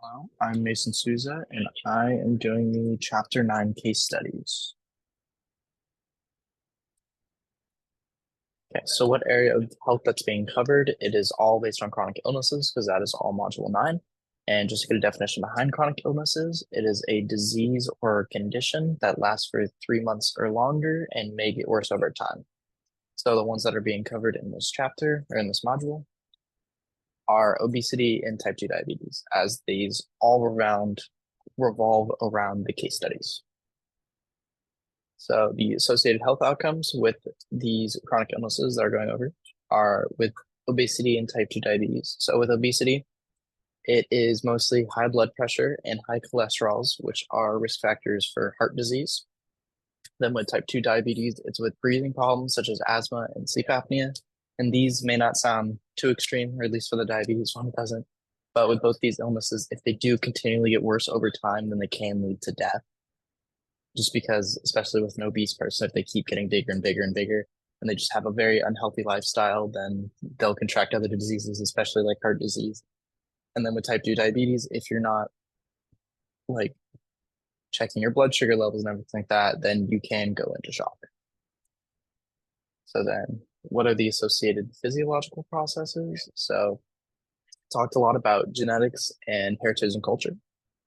Hello, I'm Mason Souza, and I am doing the Chapter 9 case studies. Okay, so what area of health that's being covered? It is all based on chronic illnesses because that is all Module 9. And just to get a definition behind chronic illnesses, it is a disease or condition that lasts for 3 months or longer and may get worse over time. So the ones that are being covered in this chapter or in this module are obesity and type 2 diabetes, as these all around revolve around the case studies. So the associated health outcomes with these chronic illnesses that are going over are with obesity and type 2 diabetes. So with obesity, it is mostly high blood pressure and high cholesterols, which are risk factors for heart disease. Then with type 2 diabetes, it's with breathing problems such as asthma and sleep apnea. And these may not sound too extreme, or at least for the diabetes one, it doesn't. But with both these illnesses, if they do continually get worse over time, then they can lead to death. Just because, especially with an obese person, if they keep getting bigger and bigger and bigger, and they just have a very unhealthy lifestyle, then they'll contract other diseases, especially like heart disease. And then with type 2 diabetes, if you're not like checking your blood sugar levels and everything like that, then you can go into shock. So then what are the associated physiological processes? So talked a lot about genetics and heritage and culture.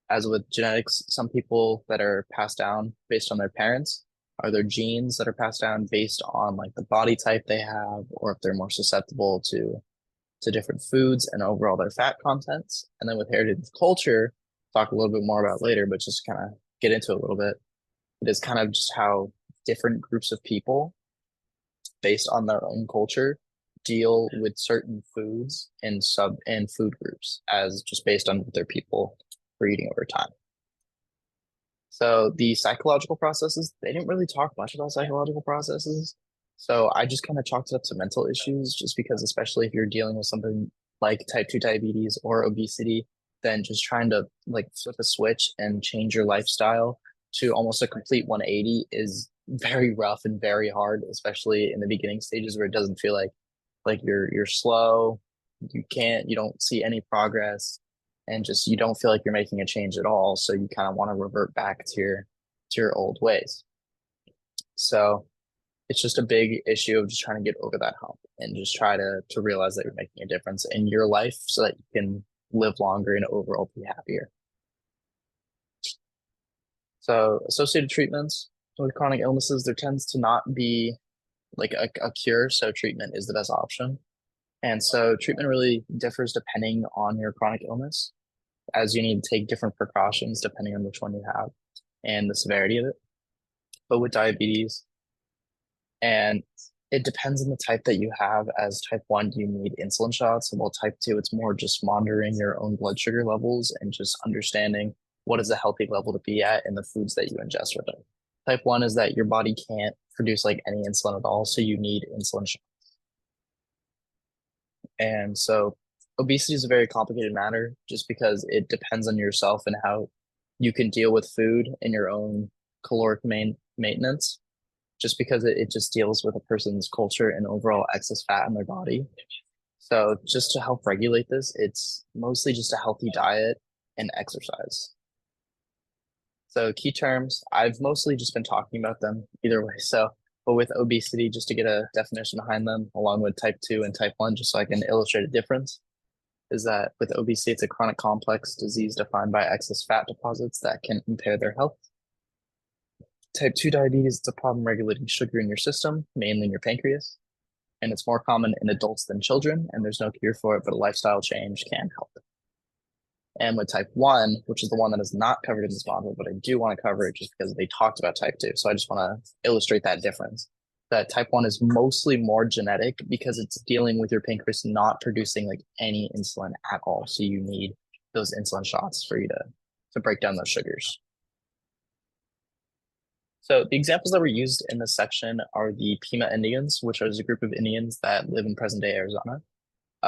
As with genetics, some people that are passed down based on their parents are their genes that are passed down based on like the body type they have, or if they're more susceptible to different foods and overall their fat contents. And then with heritage and culture, talk a little bit more about later, but just kind of get into it a little bit. It is kind of just how different groups of people based on their own culture deal with certain foods and food groups as just based on what their people are eating over time. So the psychological processes, they didn't really talk much about psychological processes. So I just kind of chalked it up to mental issues, just because especially if you're dealing with something like type 2 diabetes or obesity, then just trying to like flip a switch and change your lifestyle to almost a complete 180 is very rough and very hard, especially in the beginning stages where it doesn't feel like you're slow, you don't see any progress, and just you don't feel like you're making a change at all. So you kind of want to revert back to your old ways. So it's just a big issue of just trying to get over that hump and just try to realize that you're making a difference in your life so that you can live longer and overall be happier. So associated treatments with chronic illnesses, there tends to not be like a cure. So treatment is the best option. And so treatment really differs depending on your chronic illness, as you need to take different precautions depending on which one you have and the severity of it. But with diabetes, and it depends on the type that you have. As type 1, do you need insulin shots? Well, type 2, it's more just monitoring your own blood sugar levels and just understanding what is a healthy level to be at in the foods that you ingest with it. Type 1 is that your body can't produce like any insulin at all, so you need insulin shots. And so obesity is a very complicated matter just because it depends on yourself and how you can deal with food and your own caloric maintenance, just because it just deals with a person's culture and overall excess fat in their body. So just to help regulate this, it's mostly just a healthy diet and exercise. So key terms, I've mostly just been talking about them either way. So, but with obesity, just to get a definition behind them, along with type 2 and type 1, just so I can illustrate a difference, is that with obesity, it's a chronic complex disease defined by excess fat deposits that can impair their health. Type 2 diabetes, it's a problem regulating sugar in your system, mainly in your pancreas. And it's more common in adults than children, and there's no cure for it, but a lifestyle change can help. And with type 1, which is the one that is not covered in this module, but I do want to cover it just because they talked about type 2. So I just want to illustrate that difference. That type 1 is mostly more genetic because it's dealing with your pancreas not producing like any insulin at all. So you need those insulin shots for you to break down those sugars. So the examples that were used in this section are the Pima Indians, which is a group of Indians that live in present-day Arizona,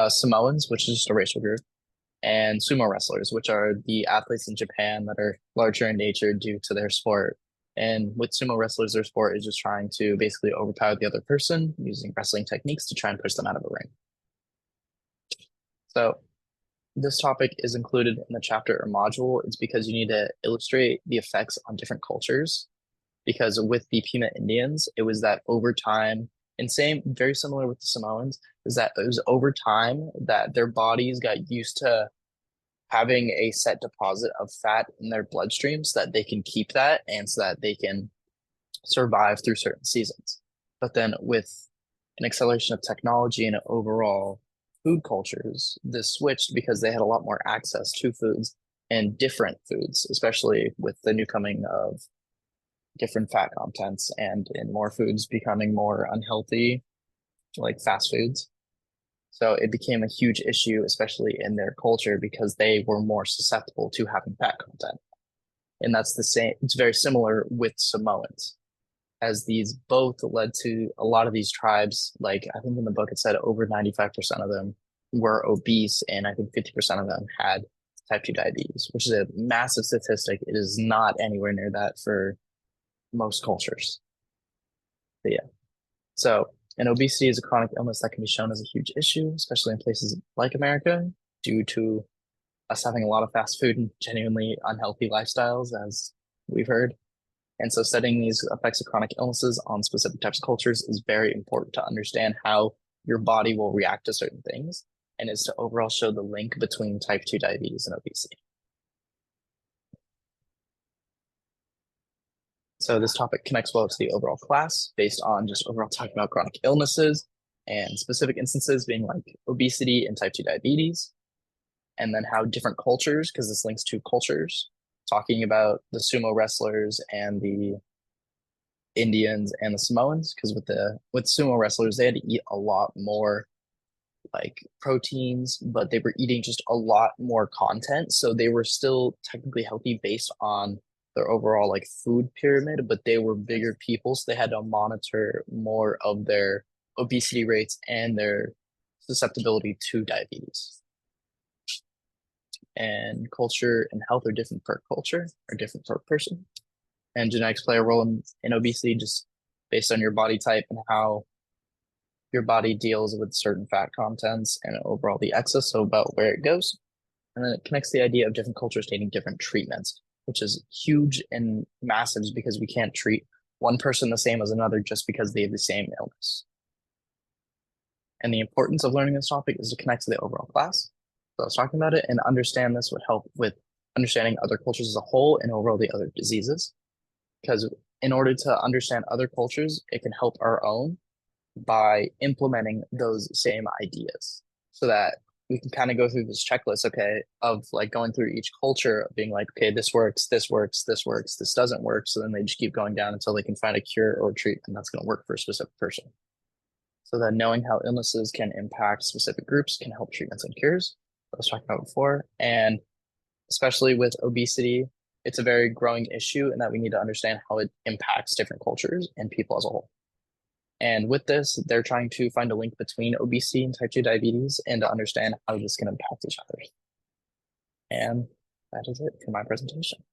Samoans, which is just a racial group, and sumo wrestlers, which are the athletes in Japan that are larger in nature due to their sport. And with sumo wrestlers, their sport is just trying to basically overpower the other person using wrestling techniques to try and push them out of a ring. So this topic is included in the chapter or module, it's because you need to illustrate the effects on different cultures. Because with the Pima Indians, it was that over time, and same, very similar with the Samoans, is that it was over time that their bodies got used to having a set deposit of fat in their bloodstream so that they can keep that and so that they can survive through certain seasons. But then with an acceleration of technology and overall food cultures, this switched because they had a lot more access to foods and different foods, especially with the new coming of different fat contents and in more foods becoming more unhealthy, like fast foods. So it became a huge issue, especially in their culture, because they were more susceptible to having fat content. And that's the same, it's very similar with Samoans, as these both led to a lot of these tribes. Like I think in the book it said over 95% of them were obese, and I think 50% of them had type 2 diabetes, which is a massive statistic. It is not anywhere near that for most cultures. But yeah. So, and obesity is a chronic illness that can be shown as a huge issue, especially in places like America, due to us having a lot of fast food and genuinely unhealthy lifestyles, as we've heard. And so, studying these effects of chronic illnesses on specific types of cultures is very important to understand how your body will react to certain things, and is to overall show the link between type 2 diabetes and obesity. So this topic connects well to the overall class based on just overall talking about chronic illnesses and specific instances being like obesity and type 2 diabetes, and then how different cultures, because this links to cultures, talking about the sumo wrestlers and the Indians and the Samoans, because with sumo wrestlers, they had to eat a lot more like proteins, but they were eating just a lot more content. So they were still technically healthy based on their overall like food pyramid, but they were bigger people. So they had to monitor more of their obesity rates and their susceptibility to diabetes. And culture and health are different per culture, or different per person. And genetics play a role in obesity just based on your body type and how your body deals with certain fat contents and overall the excess, so about where it goes. And then it connects the idea of different cultures needing different treatments, which is huge and massive because we can't treat one person the same as another just because they have the same illness. And the importance of learning this topic is to connect to the overall class. So I was talking about it, and understand this would help with understanding other cultures as a whole and overall the other diseases. Because in order to understand other cultures, it can help our own by implementing those same ideas so that we can kind of go through this checklist, okay, of like going through each culture, being like, okay, this works, this works, this works, this doesn't work. So then they just keep going down until they can find a cure or treatment that's going to work for a specific person. So that knowing how illnesses can impact specific groups can help treatments and cures, I was talking about before. And especially with obesity, it's a very growing issue, and that we need to understand how it impacts different cultures and people as a whole. And with this, they're trying to find a link between obesity and type 2 diabetes and to understand how this can impact each other. And that is it for my presentation.